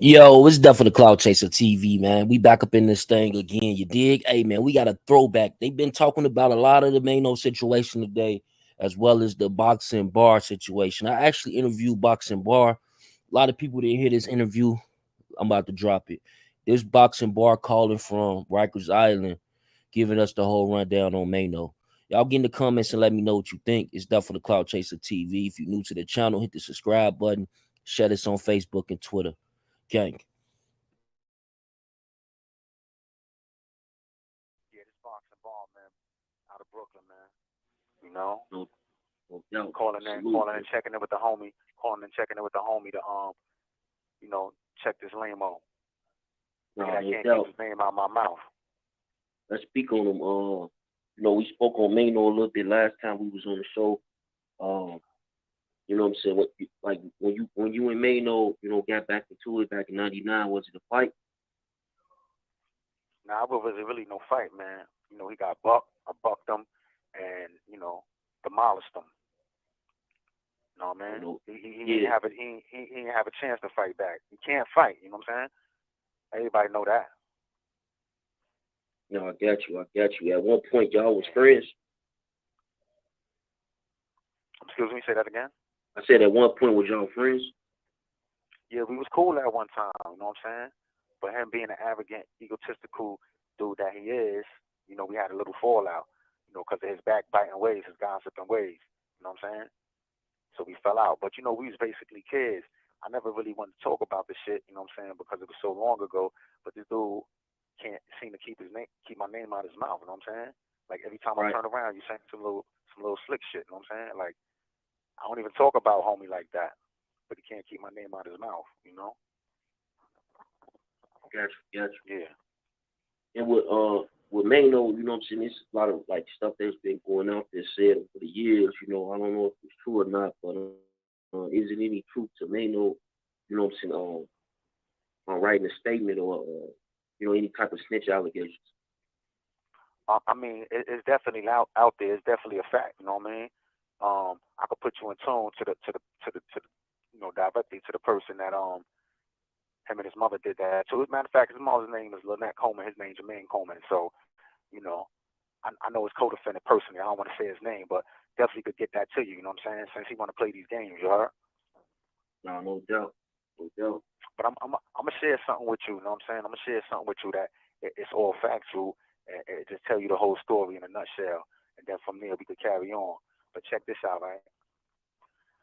Yo, it's definitely Cloud Chaser TV, man. We back up in this thing again. You dig? Hey, man, we got a throwback. They've been talking about a lot of the Maino situation today, as well as the boxing bar situation. I actually interviewed boxing bar. A lot of people didn't hear this interview. I'm about to drop it. This boxing bar calling from Rikers Island, giving us the whole rundown on Maino. Y'all get in the comments and let me know what you think. It's definitely Cloud Chaser TV. If you're new to the channel, hit the subscribe button. Share this on Facebook and Twitter. Gang. Yeah, this boxing ball, man, out of Brooklyn, man. You know, No, no, calling absolutely. and checking in with the homie, calling and checking in with the homie to check this limo. Nigga No, that no can't keep doubt. his name out my mouth. Let's speak on them. We spoke on Maino a little bit last time we was on the show. Um, you know what I'm saying? Like when you and Maino, got back into it back in '99, was it a fight? Now, it wasn't really no fight, man. He got bucked. I bucked him, and demolished him. No, man. He ain't Yeah. have he ain't have a chance to fight back. He can't fight. You know what I'm saying? Everybody know that. No, I got you. I got you. At one point, y'all was friends. Excuse me. Say that again. I said at one point was y'all friends. Yeah, we was cool at one time. You know what I'm saying? But him being an arrogant, egotistical dude that he is, we had a little fallout. Because of his backbiting ways, his gossiping ways. You know what I'm saying? So we fell out. But we was basically kids. I never really wanted to talk about this shit. You know what I'm saying? Because it was so long ago. But this dude can't seem to keep my name out of his mouth. You know what I'm saying? Like every time I Right. turn around, you saying some little slick shit. You know what I'm saying? Like I don't even talk about homie like that. But he can't keep my name out of his mouth. Got you. Got Yeah. you. And with Maino, you know what I'm saying? There's a lot of like stuff that's been going out there said over the years. I don't know if it's true or not, but is it any truth to Maino? You know what I'm saying? On writing a statement or any type of snitch allegations. I mean, it's definitely out there. It's definitely a fact. You know what I mean? I could put you in tune to the directly to the person that him and his mother did that. So as a matter of fact, his mother's name is Lynette Coleman. His name's Jermaine Coleman. So you know, I know his co-defendant personally. I don't want to say his name, but definitely could get that to you. You know what I'm saying? Since he want to play these games, you heard? No, no doubt. No doubt. But I'm gonna share something with you. You know what I'm saying? I'm gonna share something with you that it's all factual and just tell you the whole story in a nutshell, and then from there we could carry on. But check this out, right?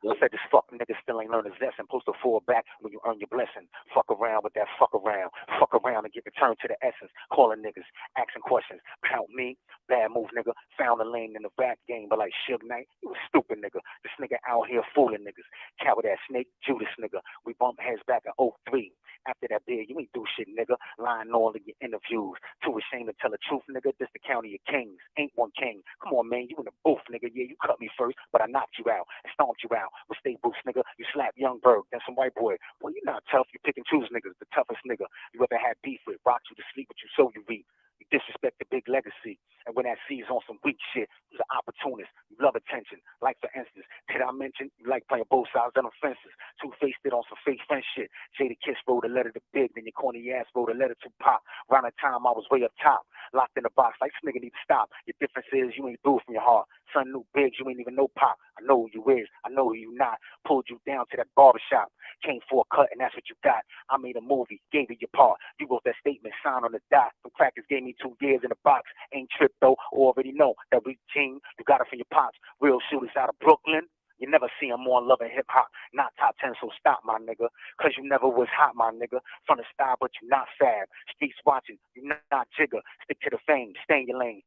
I Yep. said this fucking nigga still ain't learned his lesson. Supposed to fall back when you earn your blessing. Fuck around with that fuck around. Fuck around and get returned to the essence. Calling niggas, asking questions. Count me, bad move nigga. Found a lane in the rap game, but like Suge Knight, you a stupid nigga. This nigga out here fooling niggas. Coward ass snake, Judas nigga. We bumped heads back in '03. After that bid, you ain't do shit, nigga. Lying all in your interviews. Too ashamed to tell the truth, nigga. This the county of kings. Ain't one king. Come on, man. You in the booth, nigga. Yeah, you cut me first, but I knocked you out and stomped you out with state boots, nigga. You slapped Young Berg, then some white boy. Well, you not tough. You pick and choose niggas. The toughest nigga you ever had beef with. Rocked you to sleep, but you so you reap. You disrespect the big legacy. And when that sees on some weak shit, you're an opportunist. You love attention. Like, for instance, did I mention you like playing both sides of them fences? Two-faced it on some fake friend shit. Jada Kiss wrote a letter to Big, then your corny ass wrote a letter to Pop. Around the time I was way up top, locked in the box like this nigga need to stop. Your difference is you ain't do it from your heart. Son knew Biggs, you ain't even know Pop. I know who you is, I know who you not. Pulled you down to that barbershop. Came for a cut and that's what you got. I made a movie, gave you your part. You wrote that statement, signed on the dot. Some crackers gave me 2 years in the box. Ain't tripped though, already know that we team. You got it from your pops. Real shooters out of Brooklyn. You never see them more loving hip hop. Not top 10, so stop, my nigga. Cause you never was hot, my nigga. From the style, but you not fab. Streets watching, you not jigger. Stick to the fame, stay in your lane.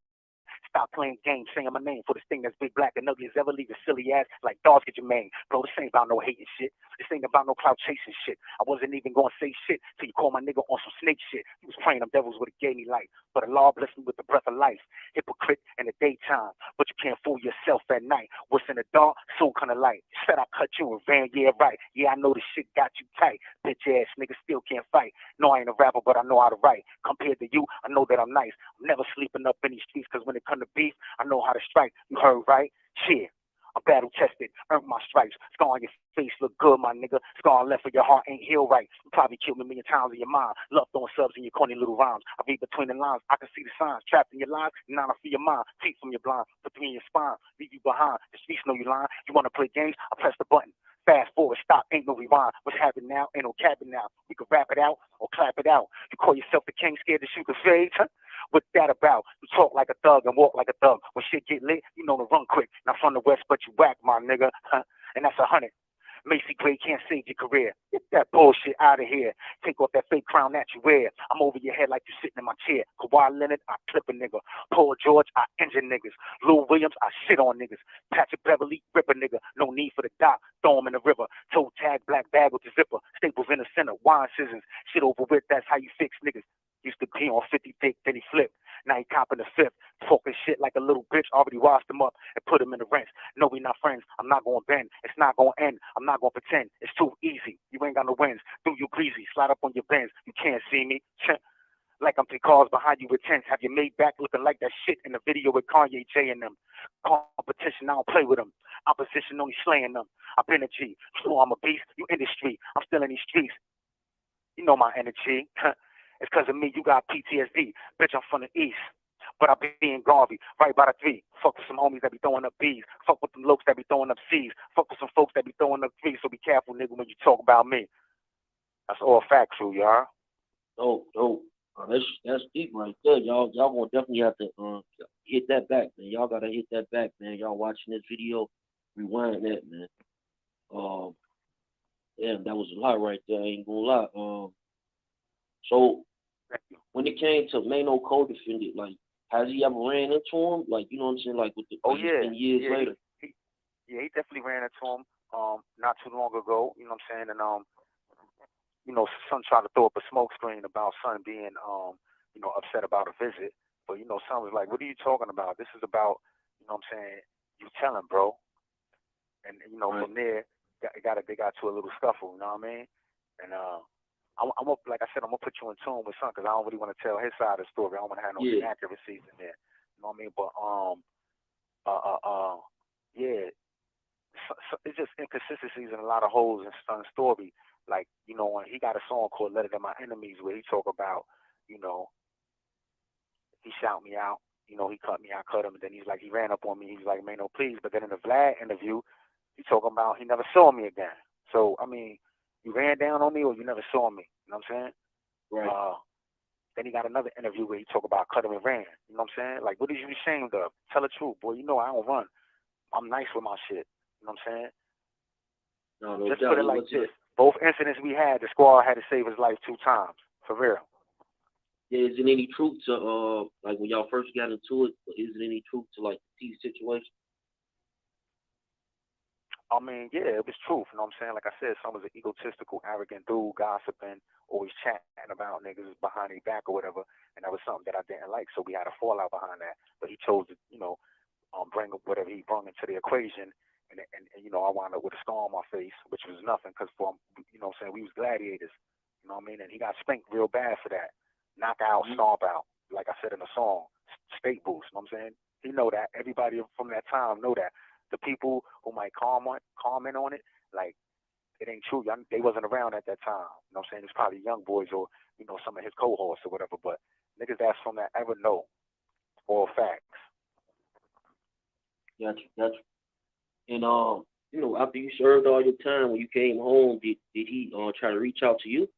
Stop playing games, saying my name for this thing that's big, black, and ugly as ever. Leave your silly ass like dogs get your main. Bro, this ain't about no hating shit. This ain't about no clout chasing shit. I wasn't even gonna say shit till you call my nigga on some snake shit. He was praying them devils would have gave me life. But Allah blessed me with the breath of life. Hypocrite in the daytime, but you can't fool yourself at night. What's in the dark, so kind of light. Said I cut you and ran, yeah, right. Yeah, I know this shit got you tight. Bitch ass nigga still can't fight. No, I ain't a rapper, but I know how to write. Compared to you, I know that I'm nice. I'm never sleeping up in these streets, cause when it come to beef, I know how to strike. You heard right? Shit. I'm battle tested, earned my stripes. Scar on your face look good, my nigga. Scar on left of your heart ain't healed right. You probably killed me a million times in your mind. Love throwing subs in your corny little rhymes. I read between the lines. I can see the signs trapped in your lines. Nine for your mind. Teeth from your blind. Put three in your spine. Leave you behind. The streets know you lying. You want to play games? I press the button. Fast forward, stop, ain't no rewind. What's happening now? Ain't no capping now. You can rap it out or clap it out. You call yourself the king, scared to shoot the fades, huh? What's that about? You talk like a thug and walk like a thug. When shit get lit, you know to run quick. Not from the west, but you whack, my nigga, huh? And that's 100. Macy Gray can't save your career. Get that bullshit out of here. Take off that fake crown that you wear. I'm over your head like you sitting in my chair. Kawhi Leonard, I clip a nigga. Paul George, I injure niggas. Lou Williams, I shit on niggas. Patrick Beverly, rip a nigga. No need for the dock. Throw him in the river. Toe tag, black bag with the zipper. Staples in the center. Wine scissors. Shit over with, that's how you fix niggas. Used to be on 50 thick, then he flipped. Now he copping the fifth. Talking shit like a little bitch. Already washed him up and put him in the rinse. No, we not friends. I'm not gonna bend. It's not gonna end. I'm not gonna pretend. It's too easy. You ain't got no wins. Do you greasy? Slide up on your bends. You can't see me. Like I'm three cars behind you with tents. Have you made back looking like that shit in the video with Kanye, J and them? Competition, I don't play with them. Opposition, only slaying them. I've been a G. You know I'm a beast. You industry. I'm still in these streets. You know my energy. It's because of me you got PTSD. Bitch, I'm from the East. But I be in Garvey, right by the three. Fuck with some homies that be throwing up B's. Fuck with them lokes that be throwing up C's. Fuck with some folks that be throwing up threes. So be careful, nigga, when you talk about me. That's all factual, y'all. Dope. That's deep right there. Y'all gonna definitely have to hit that back, man. Y'all gotta hit that back, man. Y'all watching this video, rewind that, man. Um, damn, that was a lot right there. I ain't gonna lie. So when it came to Maino co-defendant, like, has he ever ran into him? Like, you know what I'm saying? Like, with the years later. He definitely ran into him. Not too long ago. You know what I'm saying? And you know, son tried to throw up a smoke screen about son being you know, upset about a visit. But you know, son was like, "What are you talking about? This is about, you know what I'm saying? You tell him, bro." And you know, Right. from there, they got to a little scuffle. You know what I mean? And I'm gonna, like I said, I'm gonna put you in tune with son because I don't really want to tell his side of the story. I don't want to have no inaccuracies in there. You know what I mean? But yeah, it's just inconsistencies and a lot of holes in son's story. Like, you know, when he got a song called "Letter to My Enemies" where he talk about, you know, he shout me out. You know, he cut me, I cut him, and then he's like, he ran up on me. He's like, "Man, no, please." But then in the Vlad interview, he talking about he never saw me again. So I mean, you ran down on me or you never saw me. You know what I'm saying? Right. Then he got another interview where he talk about cut him and ran. You know what I'm saying? Like, what are you ashamed of? Tell the truth, boy. You know I don't run. I'm nice with my shit. You know what I'm saying? No Just doubt. put it like this. Both incidents we had, the squad had to save his life 2 times. For real. Yeah, is there any truth to like when y'all first got into it? Is there any truth to like the T situation? I mean, yeah, it was truth. You know what I'm saying? Like I said, some was an egotistical, arrogant dude, gossiping, always chatting about niggas behind their back or whatever. And that was something that I didn't like. So we had a fallout behind that. But he chose to, you know, bring up whatever he brought into the equation. And, you know, I wound up with a scar on my face, which was nothing because, for you know what I'm saying, we was gladiators. You know what I mean? And he got spanked real bad for that. Knock out, stomp out. Like I said in the song, state boost. You know what I'm saying? He know that. Everybody from that time know that. The people who might comment on it, like, it ain't true. They wasn't around at that time. You know what I'm saying? It's probably young boys or, you know, some of his cohorts or whatever. But niggas that's from that ever know all facts. Gotcha. And you know, after you served all your time, when you came home, did he try to reach out to you?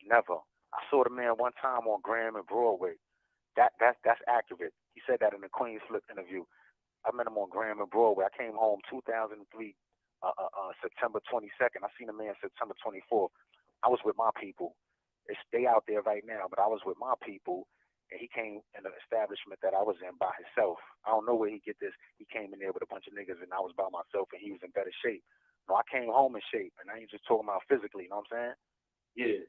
Never. I saw the man one time on Graham and Broadway. That's accurate. He said that in the Queen's Flip interview. I met him on Graham and Broadway. I came home 2003, September 22nd. I seen the man September 24th. I was with my people. They out there right now, but I was with my people, and he came in the establishment that I was in by himself. I don't know where he get this. He came in there with a bunch of niggas, and I was by myself, and he was in better shape. No, I came home in shape, and I ain't just talking about physically. You know what I'm saying? Yeah.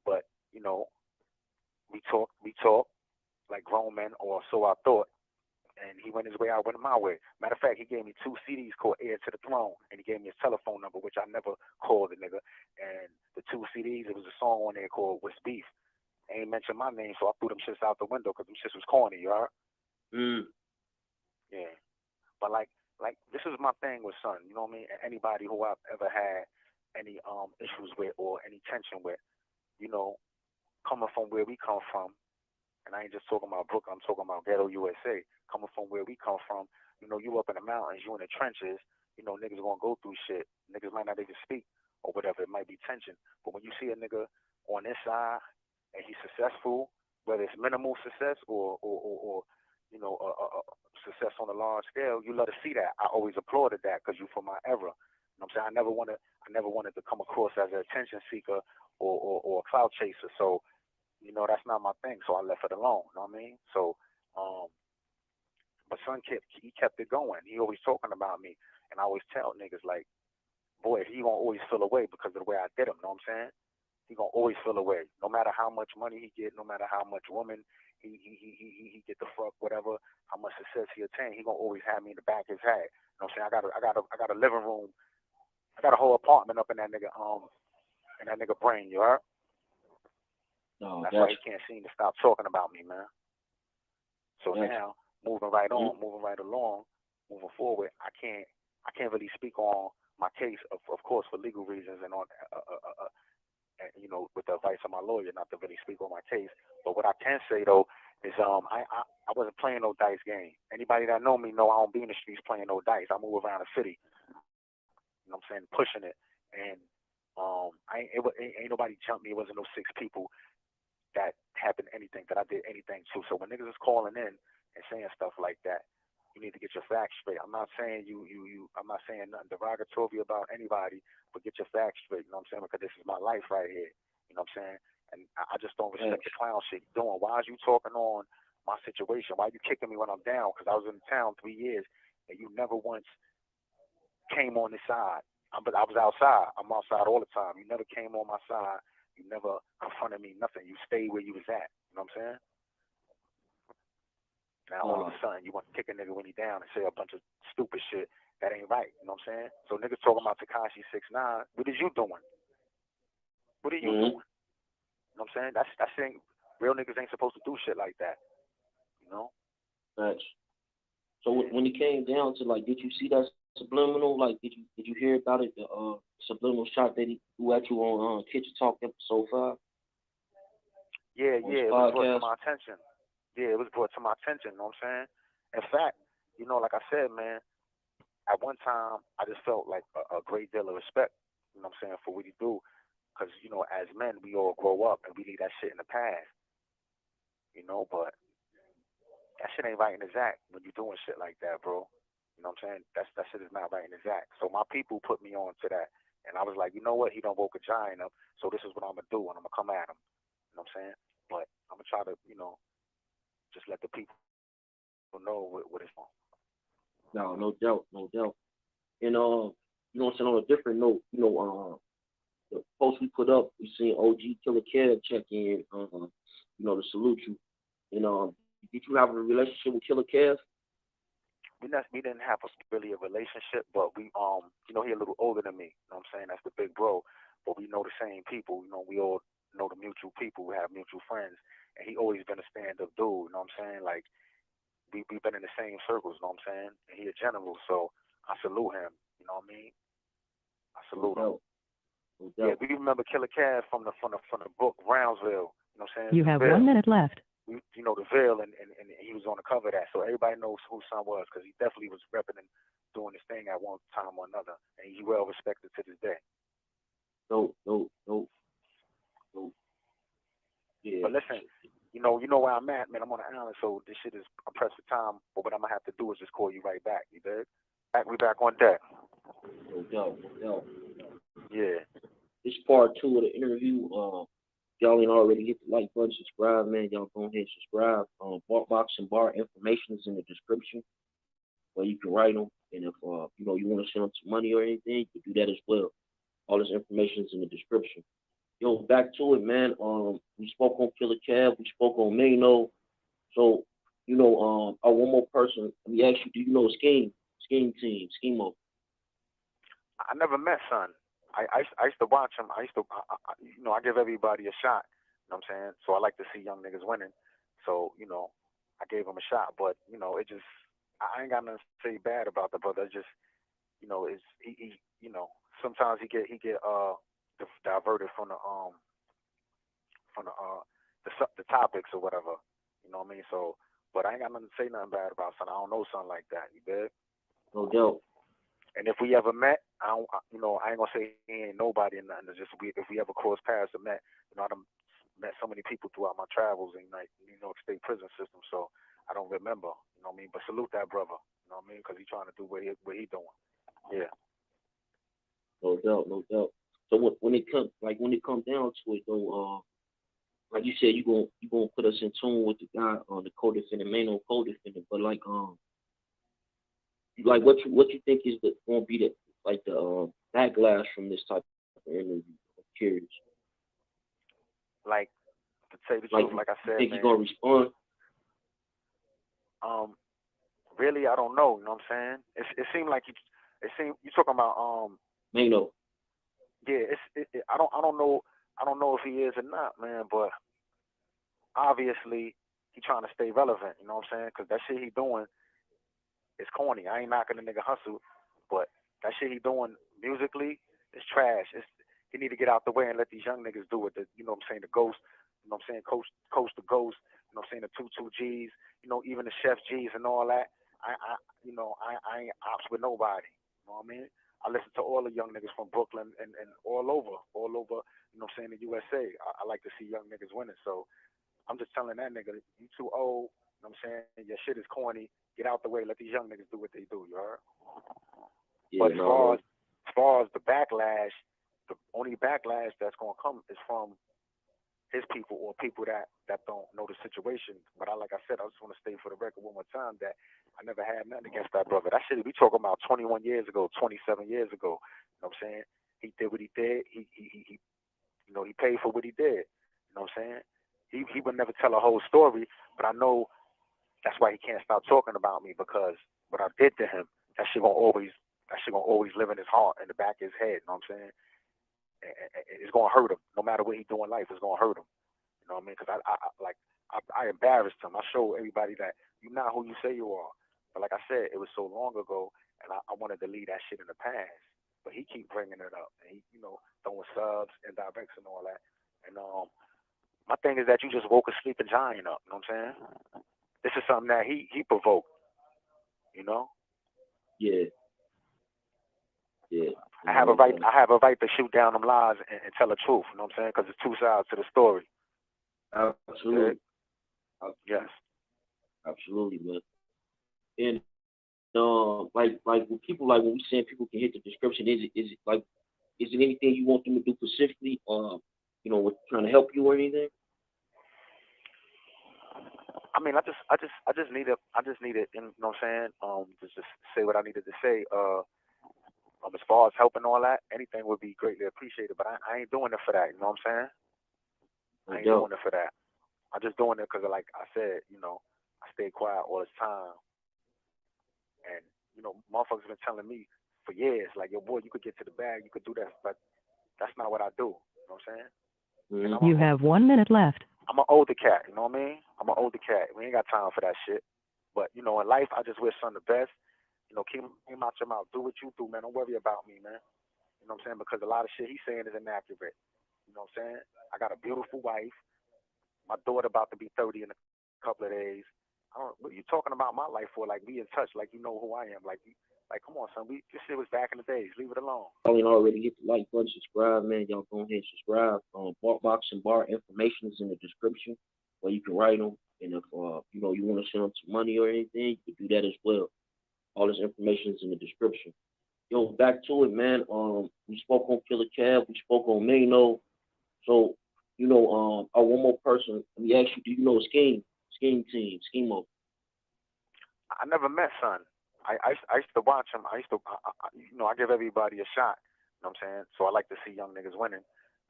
But you know, we talk like grown men, or so I thought. And he went his way, I went my way. Matter of fact, he gave me 2 CDs called Heir to the Throne, and he gave me his telephone number, which I never called the nigga. And the 2 CDs, it was a song on there called What's Beef. I ain't mentioned my name, so I threw them shits out the window because them shits was corny, you heard? Mm. Yeah. But like like this is my thing with son. You know what I mean? Anybody who I've ever had any issues with or any tension with, you know, coming from where we come from, and I ain't just talking about Brooklyn, I'm talking about ghetto USA. Coming from where we come from, you know, you up in the mountains, you in the trenches, you know, niggas gonna go through shit. Niggas might not even speak or whatever, it might be tension. But when you see a nigga on this side and he's successful, whether it's minimal success or you know, success on a large scale, you love to see that. I always applauded that because you from my era. You know what I'm saying? I never wanted to come across as an attention seeker or a cloud chaser. So you know, that's not my thing. So I left it alone. You know what I mean? So, um, but son kept it going. He always talking about me, and I always tell niggas like, boy, he gonna always feel away because of the way I did him. You know what I'm saying? He gonna always feel away, no matter how much money he get, no matter how much woman he get the fuck, whatever, how much success he attain. He gonna always have me in the back of his head. You know what I'm saying? I got a living room. I got a whole apartment up in that nigga brain. You heard? No, That's why that's he can't seem to stop talking about me, man. So that's now, moving right mm, on, moving right along, moving forward, I can't really speak on my case, of course, for legal reasons and on, you know, with the advice of my lawyer, not to really speak on my case. But what I can say though is, I wasn't playing no dice game. Anybody that know me know I don't be in the streets playing no dice. I move around the city, you know what I'm saying, pushing it, and ain't nobody jumped me. It wasn't no six people that happened anything that I did anything to. So when niggas is calling in and saying stuff like that, you need to get your facts straight. I'm not saying I'm not saying nothing derogatory about anybody, but get your facts straight. You know what I'm saying? Because this is my life right here. You know what I'm saying? And I just don't respect the clown shit you're doing. Why is you talking on my situation? Why are you kicking me when I'm down? Because I was in town 3 years and you never once came on this side. But I was outside. I'm outside all the time. You never came on my side. You never confronted me, nothing. You stayed where you was at. You know what I'm saying? Now all of uh, a sudden you want to kick a nigga when he down and say a bunch of stupid shit that ain't right. You know what I'm saying? So niggas talking about Takashi 6ix9ine. What is you doing? What are you mm, doing? You know what I'm saying? That's saying real niggas ain't supposed to do shit like that. You know? that's so Yeah. when it came down to like, did you see that subliminal? Like, did you hear about it? The subliminal shot that he threw at you on Kitchen Talk episode 5 Yeah, on his yeah, it was brought to podcast. my attention. Yeah, it was brought to my attention, you know what I'm saying? In fact, you know, like I said, man, at one time I just felt like a great deal of respect, you know what I'm saying, for what he do. Because, you know, as men, we all grow up and we leave that shit in the past, you know, but that shit ain't right in his act when you doing shit like that, bro. You know what I'm saying? That shit is not right in his act. So my people put me on to that. And I was like, you know what? He don't woke a giant up. So this is what I'm gonna do, and I'm gonna come at him. You know what I'm saying? But I'm gonna try to, you know, just let the people know what it's on. No, no doubt, no doubt. And you know what I'm saying, on a different note, the post we put up, we seen OG Killer Kev check in, to salute you. And did you have a relationship with Killer Kev? We didn't have really a relationship, but we you know, he a little older than me. You know what I'm saying? That's the big bro. But we know the same people. You know, we all know the mutual people. We have mutual friends, and he always been a stand up dude. You know what I'm saying? Like we've been in the same circles. You know what I'm saying? And he a general, so I salute him. You know what I mean? I No salute him. doubt, no Yeah, doubt. we remember Killer Cass from the book Brownsville. You know what I'm saying? You The have Veil. 1 minute left. You know, the Veil, and he was on the cover of that, so everybody knows who son was because he definitely was repping and doing his thing at one time or another, and he's well respected to this day. No, no, no, no. Yeah. But listen, you know where I'm at, man. I'm on the island, so this shit is I'm pressed for time. But what I'm gonna have to do is just call you right back. You dig? We back on deck. No doubt, no doubt. Yeah. This part 2 of the interview. Y'all ain't already hit the like button, subscribe, man. Y'all go ahead and subscribe. Box and bar information is in the description where you can write them. And if you want to send them some money or anything, you can do that as well. All this information is in the description. Yo, back to it, man. We spoke on Killer Cab, we spoke on Maino. So, one more person. Let me ask you, do you know Scheme Team, Schemo? I never met son. I used to watch him. I give everybody a shot. You know what I'm saying? So I like to see young niggas winning. So I gave him a shot, but it just I ain't got nothing to say bad about the brother. It's just, is sometimes he get diverted from the topics or whatever. You know what I mean? So, but I ain't got nothing to say nothing bad about son. I don't know something like that. You did. No doubt. And if we ever met, I ain't gonna say he ain't nobody or nothing. It's just if we ever cross paths or met, I done met so many people throughout my travels in like New York State prison system. So I don't remember. You know what I mean? But salute that brother. You know what I mean? Because he trying to do what he doing. Yeah. No doubt. No doubt. So when it comes down to it though, like you said, you gonna put us in tune with the guy on the co-defendant, Maino co-defendant, but like what you think is gonna be the backlash from this type of interview? I'm curious. Like to tell you the Like truth, like I you said, think he's man. gonna respond? Um, really, I don't know. You know what I'm saying? It seemed like you talking about Maino. yeah. I don't know if he is or not, man. But obviously he trying to stay relevant. You know what I'm saying? Because that shit he doing is corny. I ain't knocking the nigga hustle, but that shit he doing musically is trash. He need to get out the way and let these young niggas do it. You know what I'm saying? The Ghost, you know what I'm saying? Coast to Ghost, you know what I'm saying? The two G's, even the Chef G's and all that. I ain't ops with nobody. You know what I mean? I listen to all the young niggas from Brooklyn and all over, you know what I'm saying, the USA. I like to see young niggas winning. So I'm just telling that nigga, you too old, you know what I'm saying? Your shit is corny. Get out the way, let these young niggas do what they do, you heard? But Yeah, no. as far as the backlash, the only backlash that's gonna come is from his people or people that don't know the situation. But like I said, I just want to state for the record one more time that I never had nothing against that brother. That shit we talking about 21 years ago, 27 years ago. You know what I'm saying? He did what he did. He paid for what he did. You know what I'm saying? He would never tell a whole story, but I know that's why he can't stop talking about me because what I did to him, that shit gonna always live in his heart, in the back of his head. You know what I'm saying? It's gonna hurt him, no matter what he do in life. It's gonna hurt him. You know what I mean? Because I embarrassed him. I showed everybody that you're not who you say you are. But like I said, it was so long ago, and I wanted to leave that shit in the past. But he keep bringing it up, and he, throwing subs and directs and all that. And my thing is that you just woke a sleeping giant up. You know what I'm saying? This is something that he provoked. You know, Yeah, yeah. I You have a know, right. I have a right to shoot down them lies and tell the truth. You know what I'm saying? Because there's two sides to the story. You absolutely, dig? Yes. absolutely, man. And like when people like when we saying people can hit the description, is it anything you want them to do specifically? With trying to help you or anything? I mean, I just needed, you know what I'm saying? Just say what I needed to say. As far as helping all that, anything would be greatly appreciated. But I ain't doing it for that. You know what I'm saying? I No ain't doubt. doing it for that. I'm just doing it because, like I said, I stay quiet all this time, and motherfuckers been telling me for years, like, yo, boy, you could get to the bag, you could do that, but that's not what I do. You know what I'm saying? And Mm-hmm. You have 1 minute left. I'm an older cat. You know what I mean? I'm an older cat. We ain't got time for that shit. But in life, I just wish son the best. Keep him out your mouth. Do what you do, man. Don't worry about me, man. You know what I'm saying? Because a lot of shit he's saying is inaccurate. You know what I'm saying? I got a beautiful wife. My daughter about to be 30 in a couple of days. I don't. What are you talking about my life for? Like, be in touch. Like, you know who I am. Like, come on, son. This shit was back in the days. Leave it alone. Y'all ain't already hit the like button, subscribe, man. Y'all go ahead and subscribe. Box and bar information is in the description where you can write them. And if you want to send them some money or anything, you can do that as well. All this information is in the description. Yo, back to it, man. We spoke on Killer Cab, we spoke on Maino. So, one more person. Let me ask you, do you know Scheme Team, Schemo? I never met son. I used to watch him. I used to, I give everybody a shot. You know what I'm saying? So I like to see young niggas winning.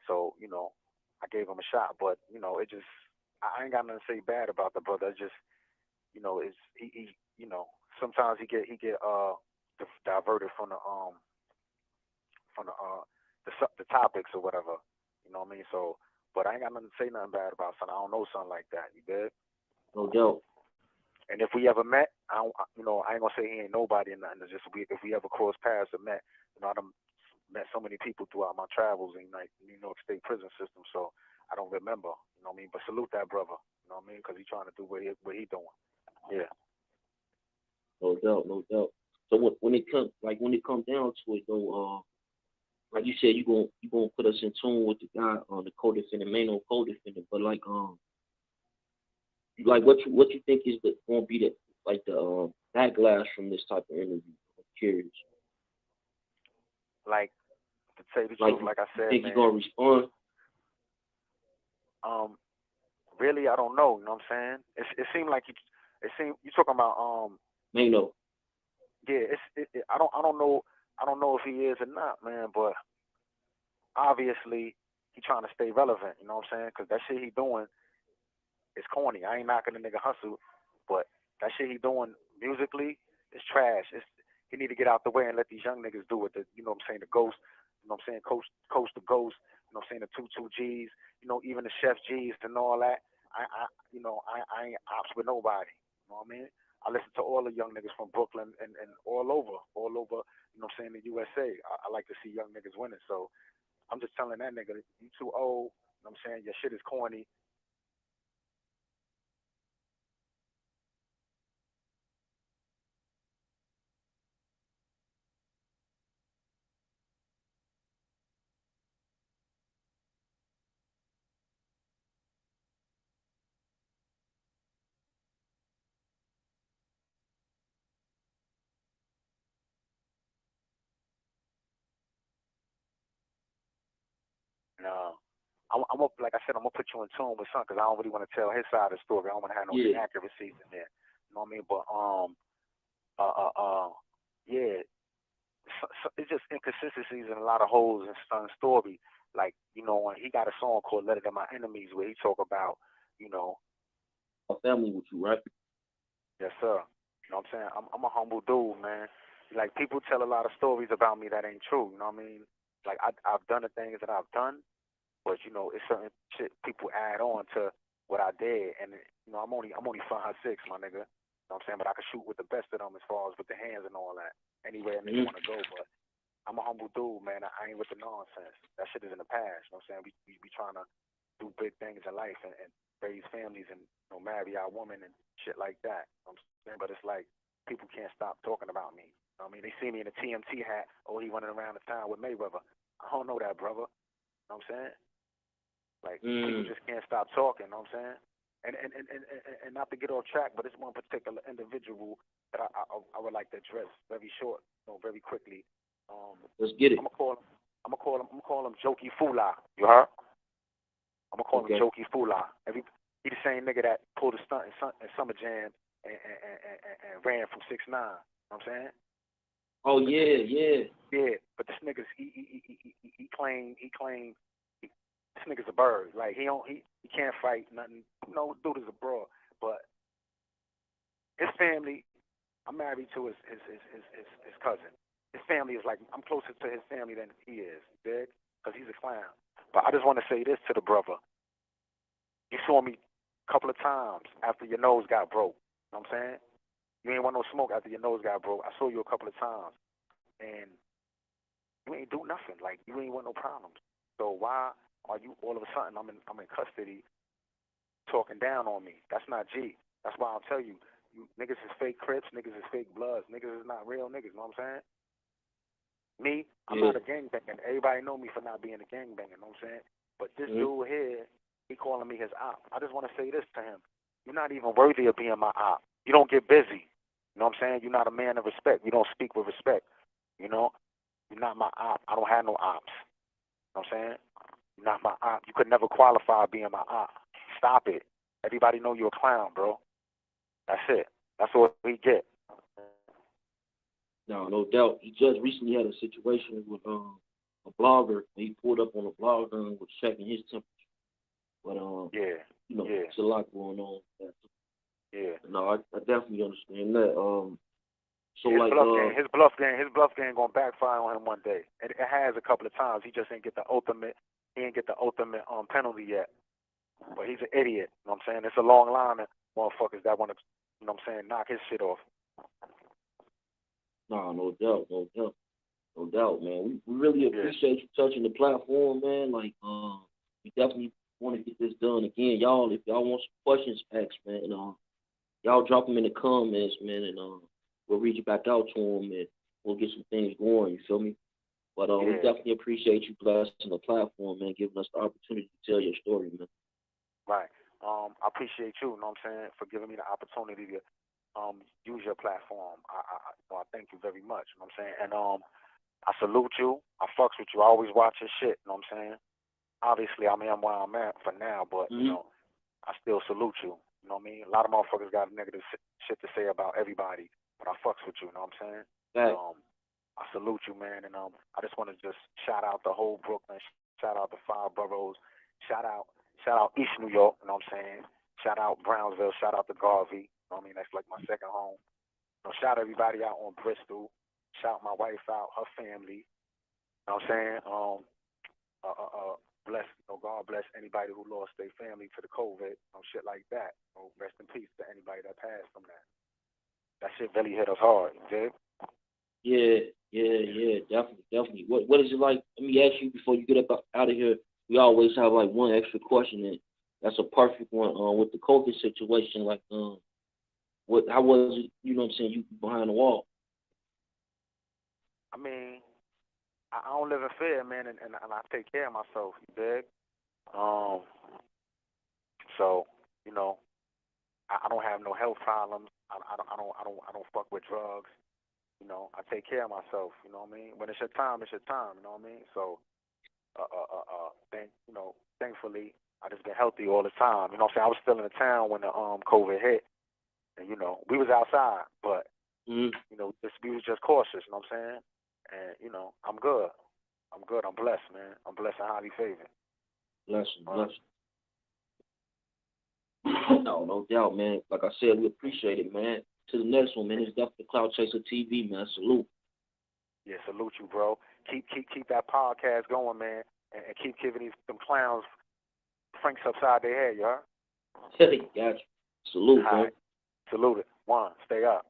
So, I gave him a shot. But, it just, I ain't got nothing to say bad about the brother. It's just, it's, sometimes he get diverted from the topics or whatever. You know what I mean? So, but I ain't got nothing to say nothing bad about son. I don't know something like that. You did? No doubt. And if we ever met, I ain't gonna say he ain't nobody or nothing. It's just if we ever cross paths or met, I done met so many people throughout my travels in like New York State prison system. So I don't remember, you know what I mean. But salute that brother, you know what I mean, because he's trying to do what he doing. Yeah. No doubt, no doubt. So when it comes down to it though, like you said, you gonna put us in tune with the guy on the co-defendant, Maino co-defendant, but like what you think is gonna be the backlash from this type of interview? I'm curious. Like to tell you the truth, like I said, think man. He's gonna respond? Really, I don't know. You know what I'm saying? It seemed like you talking about Maino. Yeah, I don't know. I don't know if he is or not, man. But obviously, he trying to stay relevant. You know what I'm saying? Because that shit he doing is corny. I ain't knocking the nigga hustle, but that shit he doing musically is trash. He need to get out the way and let these young niggas do it. You know what I'm saying? The Ghost. You know what I'm saying? Coast to Ghost. You know what I'm saying? The 22 Gs. You know, even the Chef G's and all that. I ain't ops with nobody. You know what I mean? I listen to all the young niggas from Brooklyn and all over, you know what I'm saying, the USA. I like to see young niggas winning. So I'm just telling that nigga, you too old, you know what I'm saying, your shit is corny. No. I'm up, like I said, I'm gonna put you in tune with something because I don't really want to tell his side of the story. I don't want to have no inaccuracies in there. You know what I mean? But yeah, it's just inconsistencies and a lot of holes in Son's story. Like, when he got a song called "Letter to My Enemies" where he talk about, a family with you, right? Yes, sir. You know what I'm saying? I'm a humble dude, man. Like, people tell a lot of stories about me that ain't true. You know what I mean? Like, I've done the things that I've done, but it's certain shit people add on to what I did, and I'm only 5'6", my nigga. You know what I'm saying? But I can shoot with the best of them as far as with the hands and all that. Anywhere a nigga want to go, but I'm a humble dude, man. I ain't with the nonsense. That shit is in the past. You know what I'm saying? We trying to do big things in life and raise families and marry our women and shit like that. You know what I'm saying? But it's like people can't stop talking about me. You know what I mean? They see me in a TMT hat. Oh, he running around the town with Mayweather. I don't know that, brother. You know what I'm saying? Like, people just can't stop talking. You know what I'm saying? And not to get off track, but it's one particular individual that I would like to address very short, very quickly. Let's get it. I'm gonna call him Joki Fula. You heard? I'm gonna call him Joki Fula. He the same nigga that pulled a stunt in Summer Jam and ran from 6ix9ine. You know what I'm saying? Oh yeah. Yeah, but this nigga's he claimed this nigga's a bird. Like, he can't fight nothing. Dude is a broad. But his family, I'm married to his cousin. His family is like, I'm closer to his family than he is, dig? Because he's a clown. But I just want to say this to the brother. You saw me a couple of times after your nose got broke. You know what I'm saying? You ain't want no smoke after your nose got broke. I saw you a couple of times. And you ain't do nothing. Like, you ain't want no problems. So why are you all of a sudden I'm in custody talking down on me? That's not G. That's why I'll tell you, niggas is fake Crips, niggas is fake Bloods, niggas is not real niggas, you know what I'm saying? Me, I'm not a gangbanger. Everybody know me for not being a gangbanger, you know what I'm saying? But this dude here, he calling me his op. I just want to say this to him. You're not even worthy of being my op. You don't get busy. You know what I'm saying? You're not a man of respect. You don't speak with respect. You're not my op. I don't have no ops. You know what I'm saying? You're not my op. You could never qualify being my op. Stop it. Everybody know you're a clown, bro. That's it. That's all we get. No doubt. He just recently had a situation with a blogger. He pulled up on a blogger and was checking his temperature. But it's a lot going on. Yeah. No, I definitely understand that. So his bluff game gonna backfire on him one day. It has a couple of times. He just ain't get the ultimate. He ain't get the ultimate penalty yet. But he's an idiot. You know what I'm saying? It's a long line of motherfuckers that want to you know what I'm saying, knock his shit off. No, no doubt, no doubt, no doubt, man. We really appreciate you touching the platform, man. Like, we definitely want to get this done again, y'all. If y'all want some questions asked, man, y'all drop them in the comments, man, and we'll reach back out to them and we'll get some things going. You feel me? But we definitely appreciate you blessing the platform, man, giving us the opportunity to tell your story, man. Right. I appreciate you, know what I'm saying, for giving me the opportunity to use your platform. I thank you very much, you know what I'm saying? And I salute you. I fucks with you. I always watch your shit, you know what I'm saying? Obviously, I am where I'm at for now, but, you know, I still salute you. You know what I mean? A lot of motherfuckers got negative shit to say about everybody, but I fucks with you, you know what I'm saying? Right. I salute you, man, and I just want to just shout out the whole Brooklyn, shout out the 5 boroughs, shout out East New York, you know what I'm saying? Shout out Brownsville, shout out to Garvey, you know what I mean? That's like my second home. You know, shout everybody out on Bristol, shout my wife out, her family, you know what I'm saying? Bless, you know, God bless anybody who lost their family to the COVID, you know, shit like that. You know, rest in peace to anybody that passed from that. That shit really hit us hard, you dig? Yeah, definitely. What is it like? Let me ask you before you get up out of here. We always have like one extra question, and that's a perfect one. With the COVID situation, like, how was it? You know what I'm saying? You behind the wall. I mean, I don't live in fear, man, and I take care of myself, you dig? So, you know, I don't have no health problems. I don't fuck with drugs. You know, I take care of myself. You know what I mean? When it's your time, it's your time. You know what I mean? So, thankfully, I just been healthy all the time. You know what I'm saying? I was still in the town when the COVID hit, and you know, we was outside, but you know, we was just cautious. You know what I'm saying? And you know, I'm good. I'm good. I'm blessed, man. I'm blessed and highly favored. Bless. No doubt, man. Like I said, we appreciate it, man. To the next one, man. It's definitely Cloud Chaser TV, man. Salute. Yeah, salute you, bro. Keep that podcast going, man, and keep giving them clowns Franks upside their head, you heard? Gotcha. Salute, bro. Right. Salute it. One, stay up.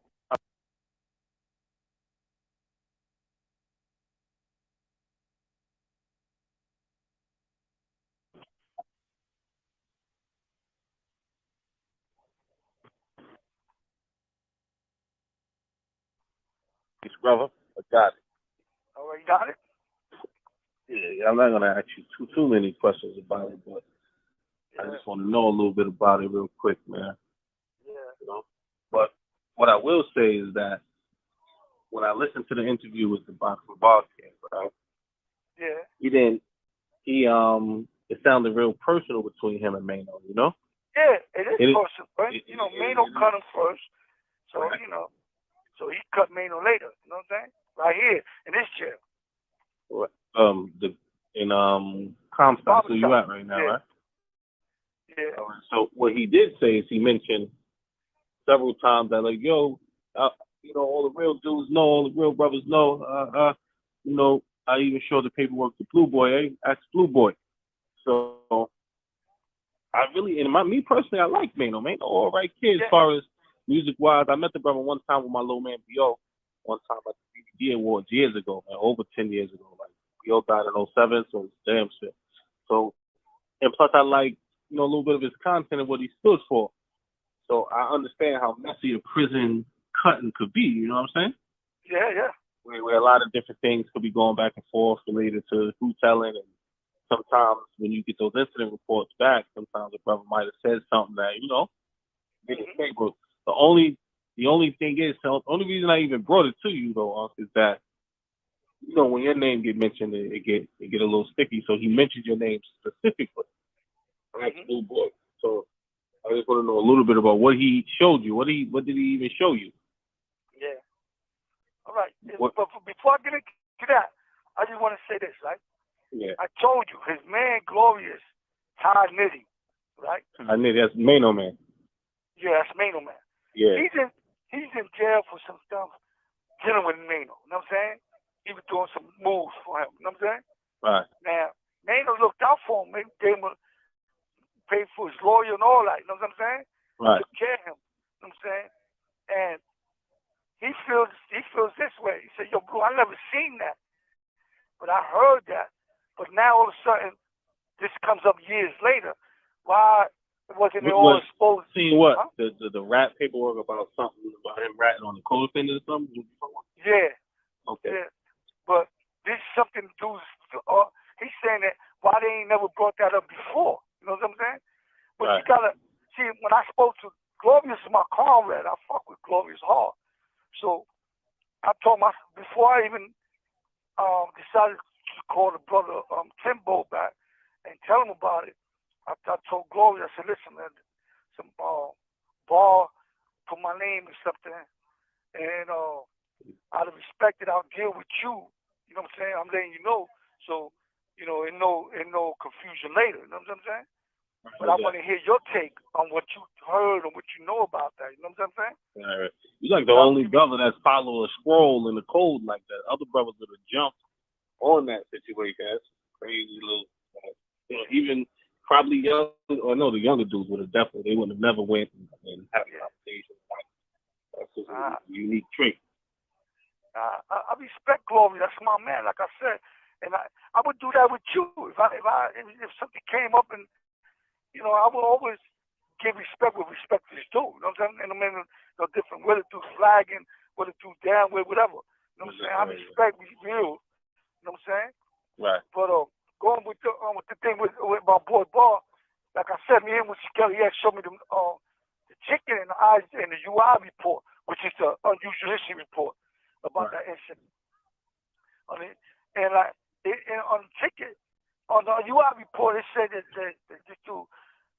Brother, I got it. Oh, you got it? Yeah, I'm not gonna ask you too many questions about it, but I just want to know a little bit about it real quick, man. Yeah. You know? But what I will say is that when I listened to the interview with the boxing boss, right? Yeah. It sounded real personal between him and Maino, you know? Yeah, it is personal, but you know, Maino cut him first, so right. You know, so he cut Maino later. You know what I'm saying? Right here in this chair. Comstock, so you at right now, right? Yeah. So what he did say is he mentioned several times that like, yo, you know, all the real dudes know, all the real brothers know. You know, I even showed the paperwork to Blue Boy. Ask Blue Boy. So I really, me personally, I like Maino. Maino, all right kid as far as music wise. I met the brother one time with my little man B.O. One time at the DVD Awards years ago, man, over 10 years ago. Like B.O. died in 07, so it's damn shit. So, and plus I like, you know, a little bit of his content and what he stood for. So I understand how messy a prison cutting could be, you know what I'm saying? Yeah. Where a lot of different things could be going back and forth related to who telling, and sometimes when you get those incident reports back, sometimes the brother might have said something that, you know, didn't say. But the only thing is, the only reason I even brought it to you though, is that, you know, when your name get mentioned, it get a little sticky. So he mentioned your name specifically. Right, Blue Boy. So I just want to know a little bit about what he showed you. What did he even show you? Yeah. All right. But before I get into that, I just want to say this, right? Yeah. I told you, his man Glorious, Todd Nitty, right? I knew that's Maino Man. Yeah, that's Maino Man. Yeah. He's in jail for some stuff dealing with Maino. You know what I'm saying? He was doing some moves for him. You know what I'm saying? Right. Now, Maino looked out for him. Gave him paid for his lawyer and all that. You know what I'm saying? Right. Took care of him. You know what I'm saying? and he feels this way. He said, "Yo, bro, I never seen that, but I heard that. But now all of a sudden, this comes up years later. Why wasn't it all exposed?" Seeing what? Huh? The rap paperwork about something about him ratting on the co-defendant or something? Yeah. Okay. Yeah. But this is something dudes. He's saying that why they ain't never brought that up before. You know what I'm saying? But Right. you gotta see, when I spoke to Glorious, my comrade, I fuck with Glorious hard. So I told my, before I even decided to call the brother Timbo back and tell him about it, I told Glorious, I said, listen, man, some bar put my name and something, and out of respect that I'll deal with you. You know what I'm saying? I'm letting you know, so in no confusion later. You know what I'm saying? But I want to hear your take on what you heard and what you know about that. You know what I'm saying? All right. You're like the only brother that's follow a scroll in the code like that. Other brothers would have jumped on that situation. That's crazy little. Even probably the younger dudes would have definitely. They would have never went and had a conversation. That's just a unique trait. I respect Glory. That's my man. Like I said, and I would do that with you if something came up, and I would always give respect where respect is due. You know what I'm saying? And I mean, different, whether through flagging, whether through down, whatever. You know what I'm saying? I respect real. You know what I'm saying? Right. But going with the thing with my boy Bar, like I said, me and with Skelly, he had showed me the chicken and the eyes and the UI report, which is the unusual history report about that incident. On the ticket, on the UI report, it said that the dude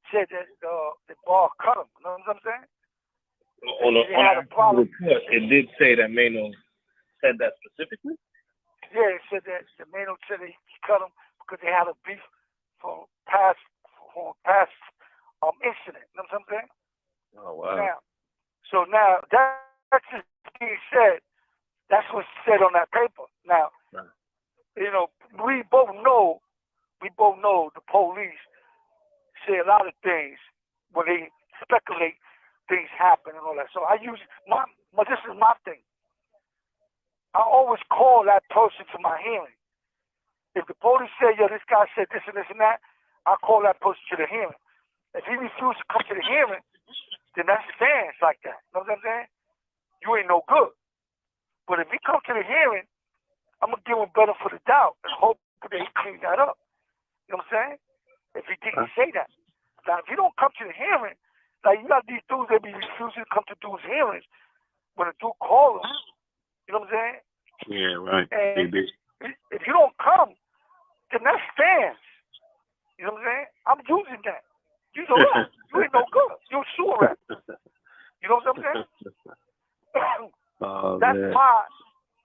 said that the Bar cut him. You know what I'm saying? On the report, it did say that Maino said that specifically? Yeah, it said that the Maino said that he cut him because they had a beef from past incident. You know what I'm saying? Oh, wow. Now that's just being said. That's what's said on that paper. Now, we both know the police say a lot of things when they speculate things happen and all that. So I use this is my thing. I always call that person to my hearing. If the police say, yo, this guy said this and this and that, I call that person to the hearing. If he refuses to come to the hearing, then that stands like that. You know what I'm saying? You ain't no good. But if he come to the hearing, I'm going to give him benefit of the doubt and hope that he cleans that up. You know what I'm saying? If he didn't say that. Now, if you don't come to the hearing, like you got these dudes that be refusing to come to dudes' hearings when a dude calls them. You know what I'm saying? Yeah, right. And if you don't come, then that stands. You know what I'm saying? I'm using that. You know what? You ain't no good. You're a sewer rat. You know what I'm saying?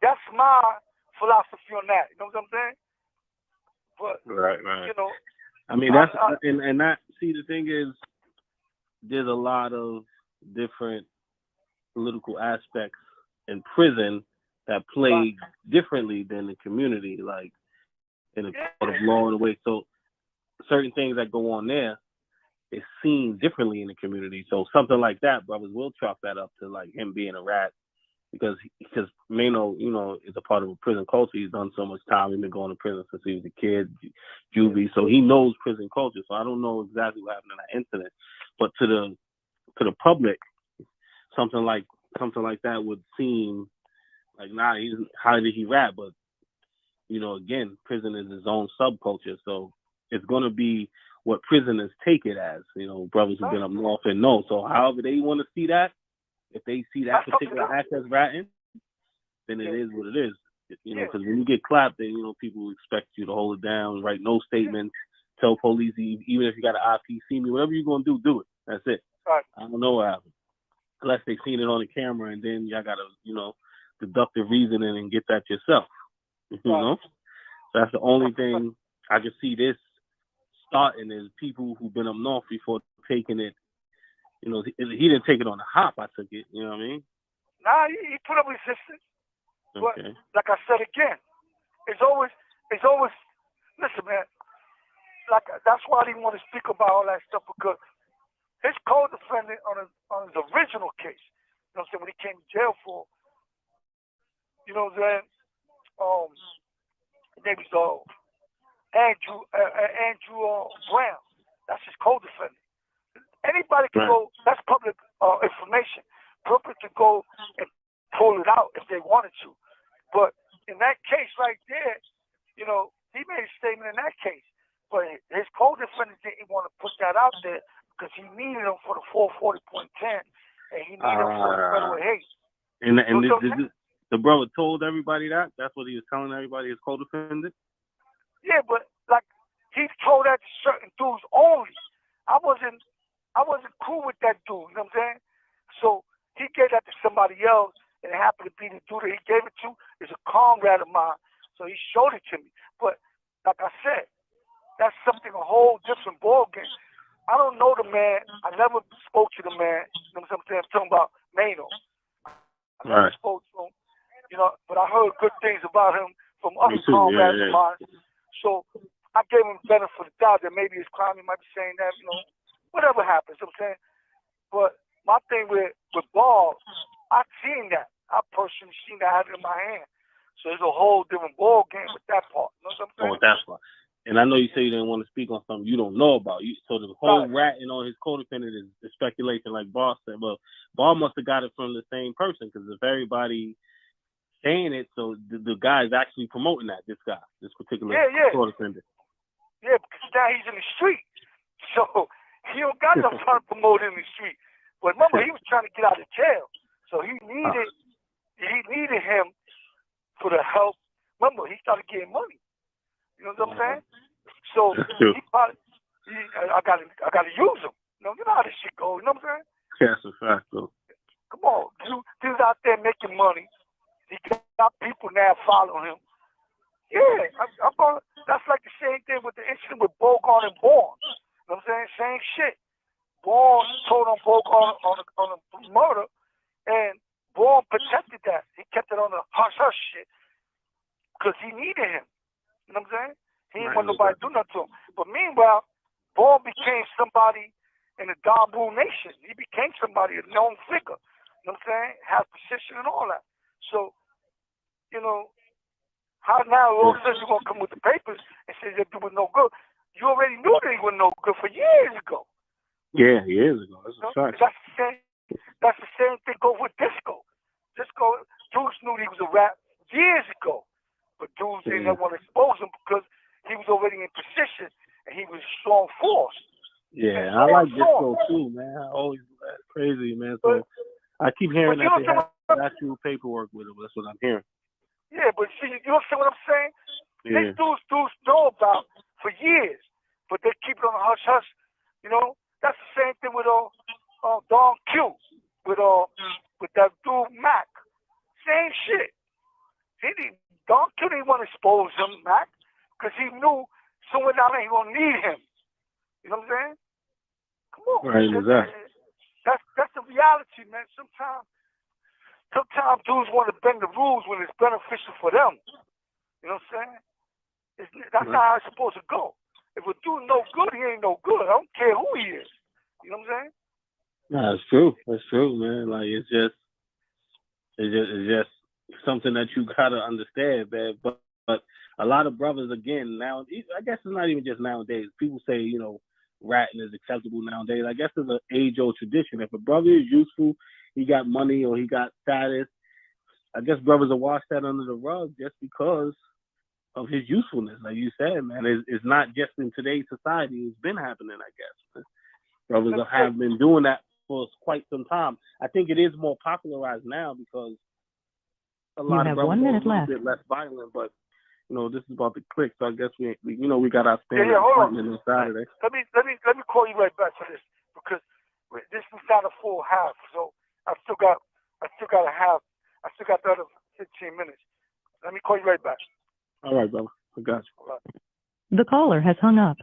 That's my philosophy on that. You know what I'm saying? But right. I mean, and that. See, the thing is, there's a lot of different political aspects in prison that play differently than the community, like in the court of law and the way. So certain things that go on there is seen differently in the community. So something like that, brothers will chalk that up to like him being a rat because Maino, is a part of a prison culture. He's done so much time. He's been going to prison since he was a kid, juvie. So he knows prison culture. So I don't know exactly what happened in that incident, but to the public, something like that would seem like, how did he rap? But again, prison is his own subculture, so it's gonna be what prisoners take it as. Brothers who've been up north and know. So however they want to see that, if they see that particular act as ratting, then it is what it is. Because when you get clapped, then people expect you to hold it down, write no statements, tell police even if you got an IP, see me, whatever you're gonna do, do it. That's it. Right. I don't know what happened. Unless they've seen it on the camera, and then y'all gotta, deductive reasoning and get that yourself. So that's the only thing I can see this starting is people who've been up north before taking it. He didn't take it on the hop. I took it. You know what I mean? Nah, he put up resistance. Okay. But like I said again, it's always. Listen, man. Like that's why I didn't want to speak about all that stuff because his co-defendant on his original case, know what I'm saying, when he came to jail for, you know what I'm saying, his name was Andrew Brown. That's his co-defendant. Anybody can go, that's public information. Public to go and pull it out if they wanted to. But in that case right there, you know, he made a statement in that case. But his co-defendant didn't want to put that out there because he needed him for the 440.10 and he needed him for the federal hate. And the brother told everybody that? That's what he was telling everybody, his co-defendant? Yeah, but like he told that to certain dudes only. I wasn't cool with that dude, you know what I'm saying? So he gave that to somebody else, and it happened to be the dude that he gave it to is a comrade of mine. So he showed it to me. But like I said, that's something a whole different ballgame. I don't know the man. I never spoke to the man. You know what I'm saying? I'm talking about Maino. I never spoke to him, you know, but I heard good things about him from other comrades of mine. So I gave him the benefit of the doubt that maybe his crime, he might be saying that, you know, whatever happens, you know what I'm saying? But my thing with balls, I've seen that. I personally seen that having in my hand. So it's a whole different ball game with that part. You know what I'm saying? Oh, that's why. And I know you say you didn't want to speak on something you don't know about. So the whole ratting on his co-defendant is speculation, like Boss said. Well, Ball must have got it from the same person because if everybody saying it, so the guy is actually promoting that, this particular co-defendant. Yeah, because now he's in the street. So he don't got no time to promote in the street. But remember, he was trying to get out of jail. So he needed him for the help. Remember, he started getting money. You know what I'm saying? So he probably, I gotta use him. You know how this shit goes. You know what I'm saying? That's a fact, though. Come on, dude's out there making money. He got people now following him. Yeah, I'm going. That's like the same thing with the incident with Bogart and Bourne. You know what I'm saying? Same shit. Bourne told on Bogart on a murder, and Bourne protected that. He kept it on the hush shit because he needed him. You know what I'm saying? He didn't want nobody to do nothing to him. But meanwhile, Bourne became somebody in the Dambu Nation. He became somebody, a known figure. You know what I'm saying? Has position and all that. So, you know, how now all of a sudden you're going to come with the papers and say that dude was no good? You already knew that he was no good for years ago. Yeah, years ago. That's a fact. That's the same thing go with Disco. Dudes knew he was a rap years ago. But dudes didn't want to expose him because he was already in position and he was a strong force. Yeah, I like Disco too, man. I always crazy, man. So I keep hearing that they have actual paperwork with him. That's what I'm hearing. Yeah, but see, you understand what I'm saying? Yeah. These dudes know about for years, but they keep it on the hush. You know, that's the same thing with Don Q, with that dude Mac. Same shit. Don Q didn't want to expose him, Mac, because he knew somewhere down there he gonna need him. You know what I'm saying? Come on, right? Exactly. That's the reality, man. Sometimes dudes want to bend the rules when it's beneficial for them. You know what I'm saying? That's how it's supposed to go. If a dude no good, he ain't no good. I don't care who he is. You know what I'm saying? No, it's true. It's true, man. Like it's just something that you gotta understand, man. But a lot of brothers, again, now I guess it's not even just nowadays. People say, you know, ratting is acceptable nowadays. I guess it's an age-old tradition. If a brother is useful, he got money or he got status, I guess brothers will wash that under the rug just because of his usefulness. Like you said, man, it's not just in today's society. It's been happening, I guess. Brothers have been doing that for quite some time. I think it is more popularized now because a lot of brothers are a little bit less violent, but you know, this is about to click, so I guess we got our standard appointment on Saturday. Let me call you right back for this because this is not a full half, so I still got the other 15 minutes. Let me call you right back. All right, brother. I got you. The caller has hung up.